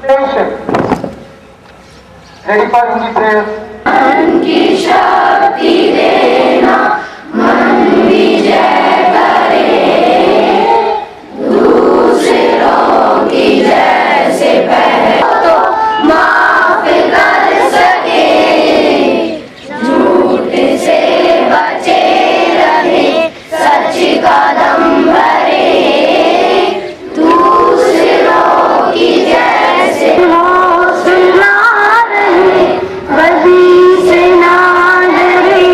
Attention. Ready for Hindi prayer. मन की शक्ति देना मन विजय करे दूसरों की जैसे पहले तो माफ कर सके झूठ से बचे रहे सच कदम भरे दूसरों की जैसे हौसला रहे कभी से ना डरे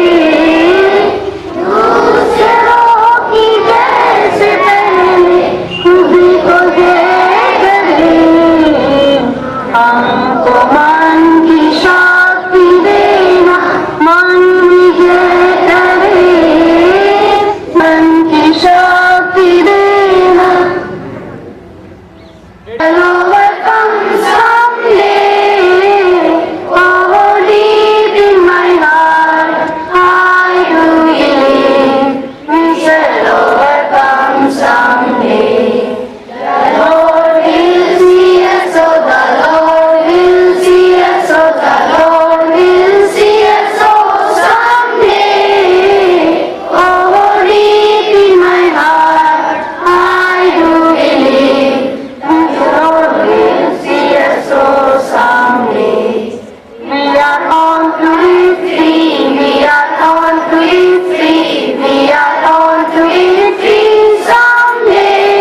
दूसरों की जैसे पहले खुद को जय करे हमको मन की शक्ति देना मन विजय करे मन की शक्ति देना overcome someday. Oh, deep in my heart, I do believe we shall overcome someday. The Lord will see us, oh, the Lord will see us, oh, the Lord will see us, oh, someday. Oh, deep in my heart, I do believe. The Lord will see us all someday. We are on to be free. We are on to be free. We are on to be free someday.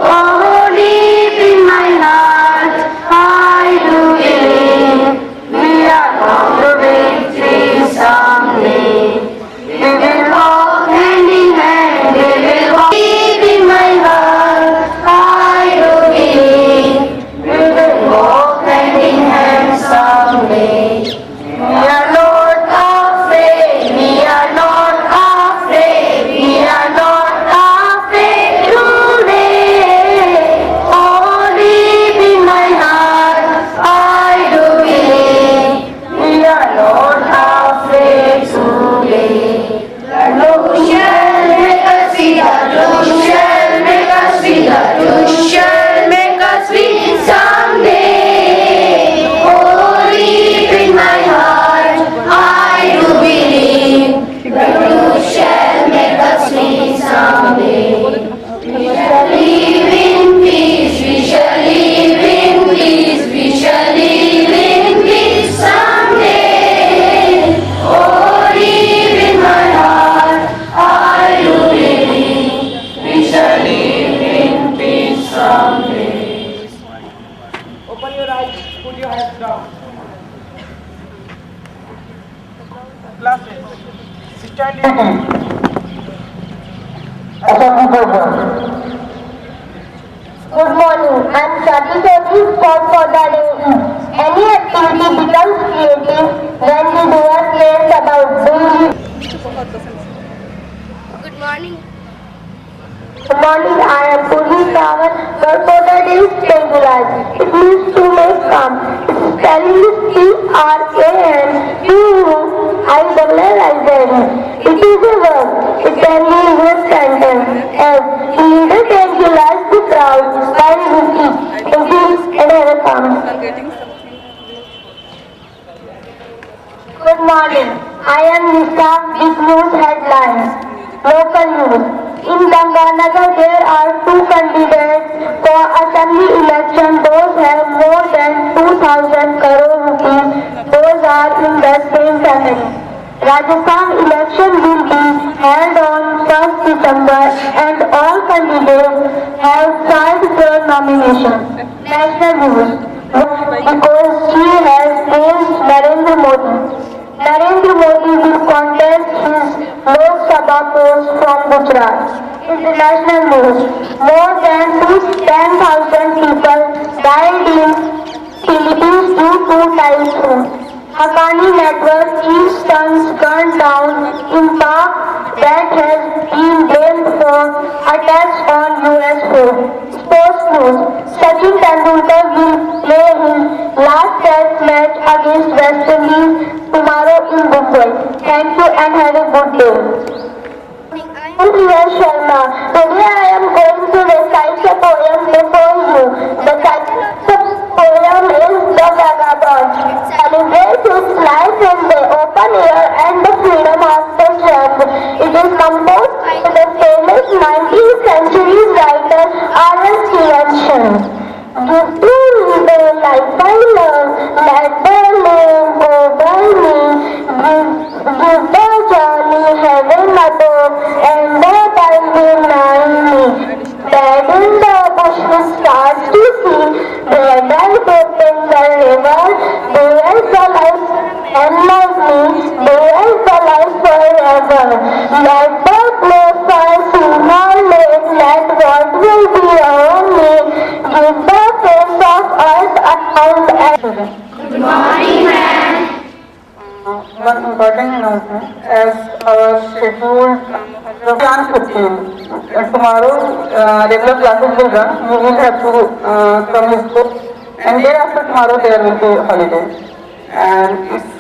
Oh, deep in my heart, I do believe we are on to be free someday. We will walk hand in hand. We will walk deep in my heart. I do believe we will walk hand in hand someday. We are not afraid. We are not afraid. We are not afraid today. Oh, deep in my heart, I do believe we are not afraid today. The Lord shall make us free. The Lord shall make us free. The Lord shall make us free someday. Oh, deep in my heart, I do believe the Lord shall make us free someday. We shall live in peace. We shall live in peace. We shall live in peace someday. Oh, deep in my heart, I do believe we shall live in peace someday. Open your eyes. Put your hands down. Classmates, stand in. Good morning. I am Swati Chaudhary, spot for the day. Any activity becomes creative when we do not care about doing it. Good morning. Good morning. I am Purvi Sawan. Word for the day is pendulum. It means to make come. Spelling is P-R-A-N P-U-I-L-L-I-Z-E. It is a verb. It can be used sentence as the leader tranquilized the crowd while he speaks. And have come. Good morning. I am Nisa with news headlines. Local news. In Ganganagar, there are two candidates for assembly election. Those have more than 2,000 crore rupees. Those are in the same family. Rajasthan election will be held on 1st December and all candidates have filed their nomination. National news. Because she has praised Narendra Modi. Narendra Modi will contest his Lok Sabha post from Gujarat. International news. More than 10,000 people died in Philippines due to typhoon. Haqqani network keeps tons burned down in park that has been blamed for attacks on US food. Sports news. Sachin Tendulkar will play his last test match against West Indies tomorrow in Mumbai. Thank you and have a good day. I'm Priya Sharma. Today I am going to recite a poem before you. The title of the celebrates its life in the open air and the freedom of the church. It is composed by the famous 19th century writer R.S. Stevenson. Give to me the life I love, let the lane go by me. Give the jolly heaven above, and the time deny me. Dead in the bush we start to see, dead and deep in the river, there is the life unlike me, there is the life forever. Let the place I soon or late, let what will be around me, give the face of earth around and Good morning, ma'am. One important announcement, as our scheduled plan 15. Tomorrow, regular classes will run. You will have to come in school, and day after tomorrow there will be holiday. And it's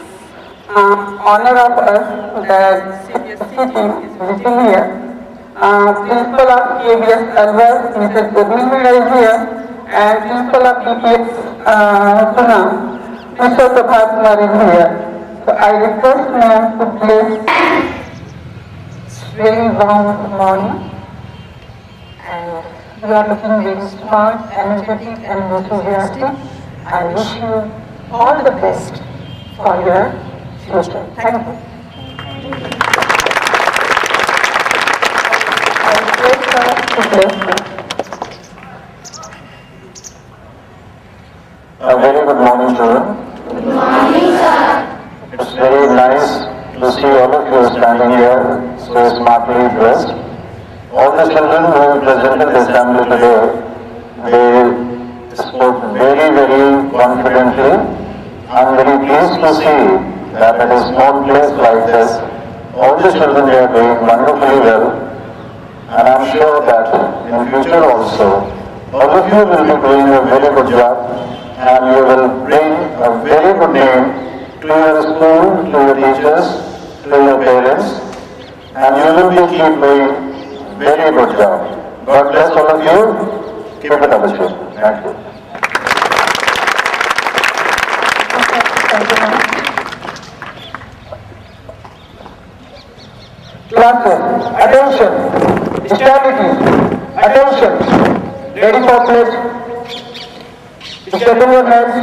honor of us that CBSE team is visiting here. Principal of KBS Alva, Mrs. Urmila is here, and Principal of DPS Pune, Mr. Prabhat Kumar is here. So I request ma'am to please very warm morning, and you are looking very smart, energetic and enthusiastic. I wish you all the best for your future. Thank you. I request her to bless you. A very good morning, children. Good morning, sir. It's very nice to see all of you standing here so smartly dressed. All the children who presented the assembly today, they spoke very, very confidently. I'm very pleased to see that at a small place like this, all the children are doing wonderfully well. And I'm sure that in future also, all of you will be doing a very good job, and you will bring a very good name to your school, to your teachers, to your parents, and you will be keep doing very good job. God bless all of you. Keep it up, children. Thank you. Thank you, ma'am. Classes, attention, stability, attention, ready for pledge. Step in your hands.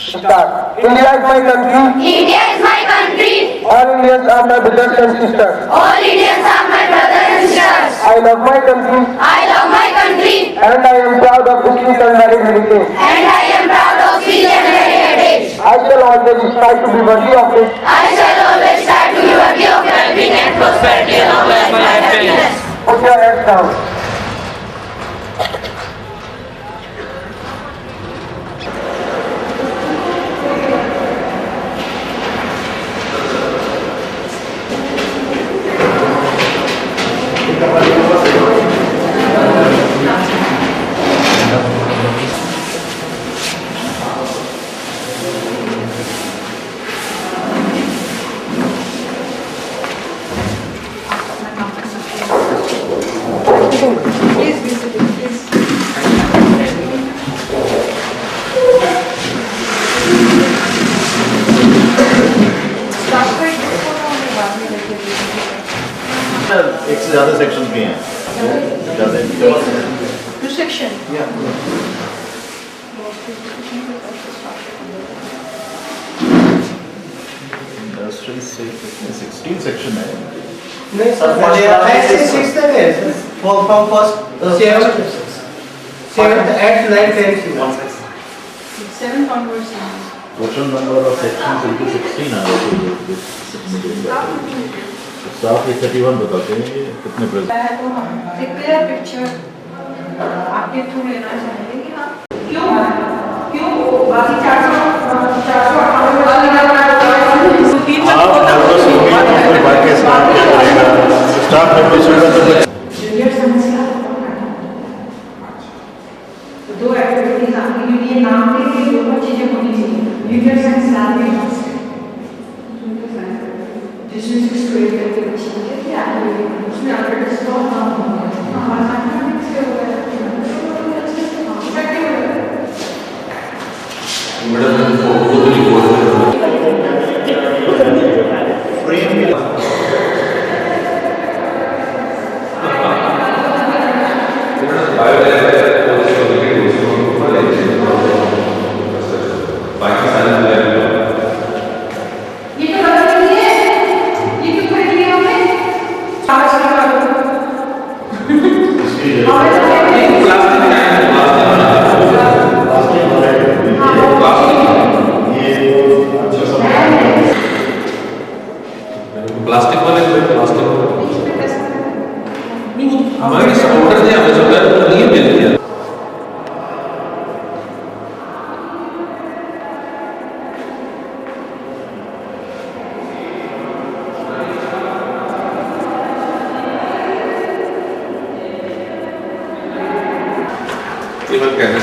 Start. India is my country. India is my country. All Indians are my brothers and sisters. All Indians are my brothers and sisters. I love my country, I love my country, and I am proud of its rich and varied heritage. and I am proud of its heritage. I shall always strive to be worthy of it. I shall always try to be worthy of well-being and prosperity of life and happiness. Put your hands down. एक से ज़्यादा sections भी हैं। Industry से 16 section है। नहीं sir, ऐसे 6 तक है sir, from first 7th 8th 9th 10th 7 onwards. Total number of sections will be 16 are staff ये 31 बताते हैं ये कितने present है तो हम एक क्लियर पिक्चर आपके थ्रू लेना चाहेंगे कि हाँ क्यों बाकी 400 आप हेल्पर्स होंगे फिर बाकी स्टाफ क्या करेगा स्टाफ मेंबर्स होगा तो जूनियर समस्या तो 2 एक्टिविटीज आपके लिए नाम के लिए 2 चीजें होनी चाहिए जूनियर साइंस लैब में जिसमें 6 to 8 करके बच्चे होते हैं या उसमें आपका डिस्काउंट काम होगा हमारा मैथमेटिक्स के होगा Middle and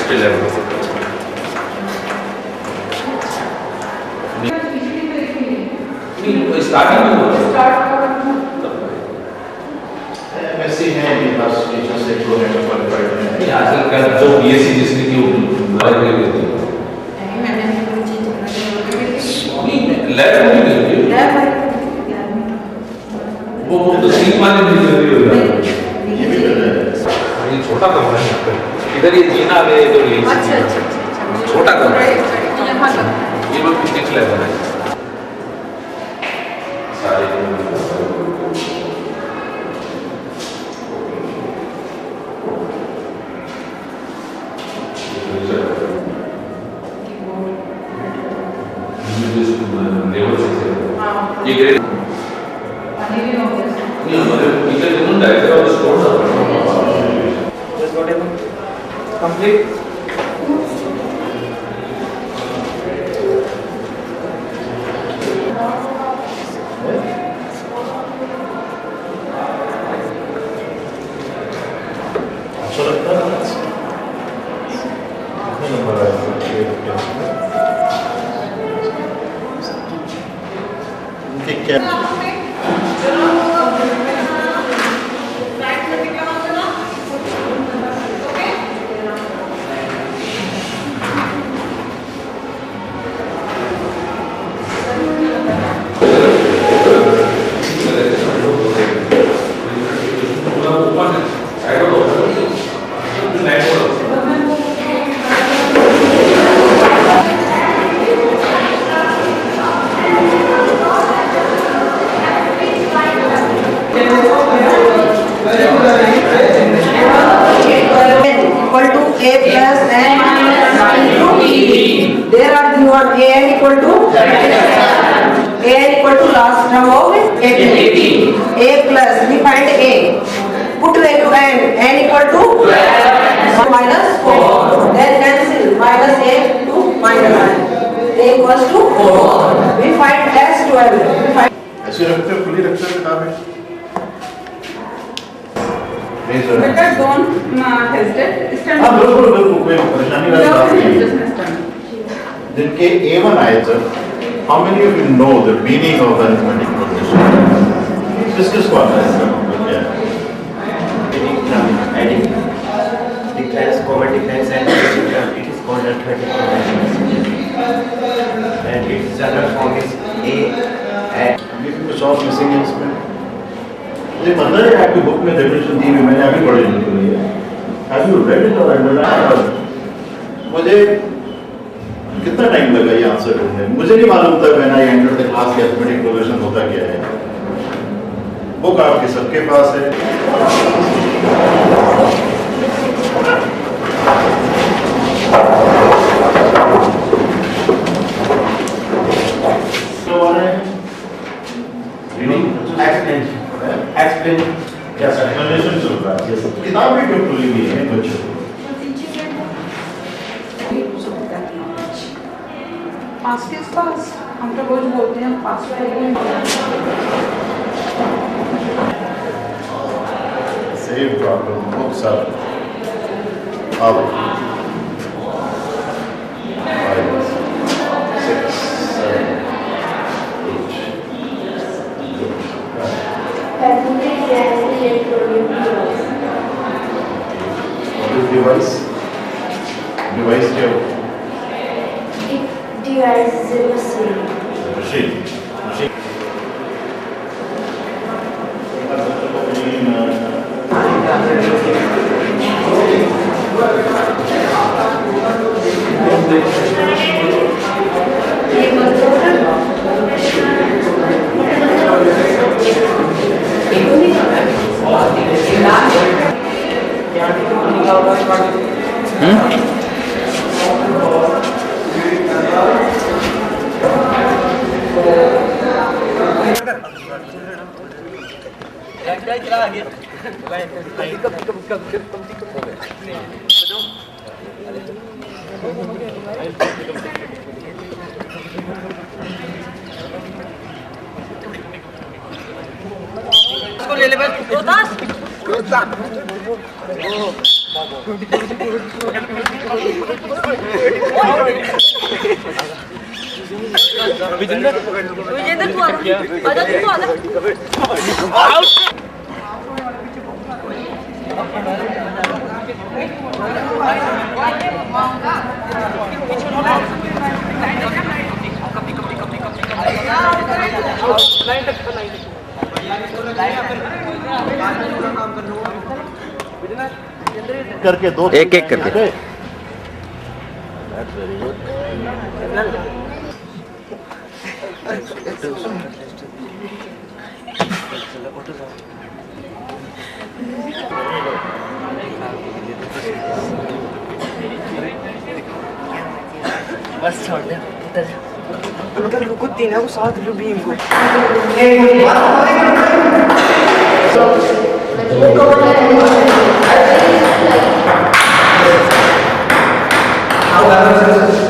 next level starting में एमएससी है ये बस टीचर से जो है क्वालिफाइड है नहीं आजकल का जो बीएससी जिसने की वो अलग ले लेते हैं लैब में मिलती है वो तो सीट वाले नहीं मिल रही होगा ये भी मिल रहा है ये छोटा कमरा है यहाँ पे इधर ये जीना है तो ये छोटा कमरा है ये लोग किस लेवल है सारे ये ग्रेड नहीं हमारे टीचर जो डायरेक्टर ऑफ स्कूल Complete. अच्छा लगता है कितने नंबर आए उनके क्या equal to a plus n into b. There are given a n equal to last term of a plus we find a. Put value n equal to minus 4. Then cancel minus a to minus a equals to 4. We find s12. We find ऐसे रखते हो खुली रखते हो किताबें नहीं sir बेटा don't hesitate stand हाँ बिल्कुल बिल्कुल कोई परेशानी वाली बात नहीं जिनके A1 आए sir how many of you know the meaning of arithmetic progression किसको आता है इसका मतलब क्या है Adding, difference, common difference, and it is called arithmetic progression. And its general form is a and अभी भी कुछ और मिसिंग है इसमें मुझे पता है आपकी बुक में डेफिनेशन दी हुई मैंने अभी पढ़ी नहीं है हैव यू रेड इट और अंडरलाइन मुझे कितना टाइम लगा ये आंसर ढूंढने मुझे नहीं मालूम था when I entered the class कि अरिथमेटिक प्रोग्रेशन होता क्या है बुक आपके सबके पास है explain. Yes, explanation चल रहा है किताब भी क्यों खुली हुई है बच्चों पास्ट इज पास्ट हम तो रोज बोलते हैं past Same problem, books are out. 5, 6, 7, 8. What is device? Device क्या हो? Device is a machine. Machine. Machine. ले ले बस करके दो एक एक करके। बस छोड़ दे उतर जा। उनका कुत्ती ना वो साथ लुबीम को Now,